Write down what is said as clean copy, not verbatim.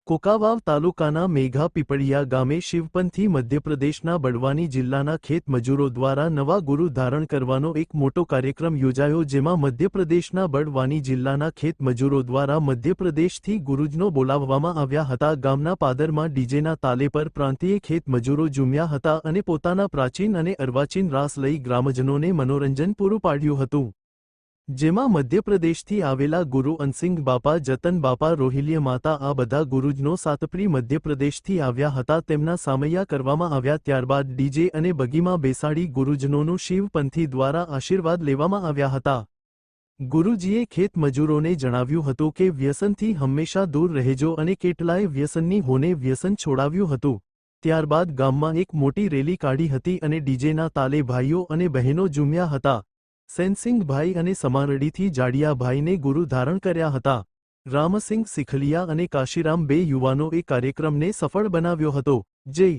કોકાવાવ તાલુકાના મેઘા પીપળિયા ગામે શિવપંથી મધ્યપ્રદેશના બડવાની જિલ્લાના ખેત મજૂરો દ્વારા નવા ગુરુ ધારણ કરવાનો એક મોટો કાર્યક્રમ યોજાયો, જેમાં મધ્યપ્રદેશના બડવાની જિલ્લાના ખેત મજૂરો દ્વારા મધ્યપ્રદેશથી ગુરુજનો બોલાવવામાં આવ્યા હતા। ગામના પાદરમાં ડીજેના તાલે પર પ્રાંતીય ખેત મજૂરો ઝૂમ્યા હતા અને પોતાના પ્રાચીન અને અર્વાચીન રાસ લઈ ગ્રામજનોને મનોરંજન પૂરું પાડ્યું હતું, જેમાં મધ્યપ્રદેશથી આવેલા ગુરુ અનસિંગ બાપા, જતન બાપા, રોહિલ્ય માતા આ બધા ગુરુજનો સાતપરી મધ્યપ્રદેશથી આવ્યા હતા। તેમના સામૈયા કરવામાં આવ્યા, ત્યારબાદ ડીજે અને બગીમાં બેસાડી ગુરુજનોનું શિવપંથી દ્વારા આશીર્વાદ લેવામાં આવ્યા હતા। ગુરુજીએ ખેત મજૂરોને જણાવ્યું હતું કે વ્યસનથી હંમેશા દૂર રહેજો અને કેટલાય વ્યસનની હોને વ્યસન છોડાવ્યું હતું। ત્યારબાદ ગામમાં એક મોટી રેલી કાઢી હતી અને ડીજેના તાલે ભાઈઓ અને બહેનો ઝૂમ્યા હતા। સેનસિંગભાઈ અને સમારડીથી જાડિયાભાઈને ગુરુ ધારણ કર્યા હતા। રામસિંગ સિખલિયા અને કાશીરામ બે યુવાનો એ કાર્યક્રમને સફળ બનાવ્યો હતો। જય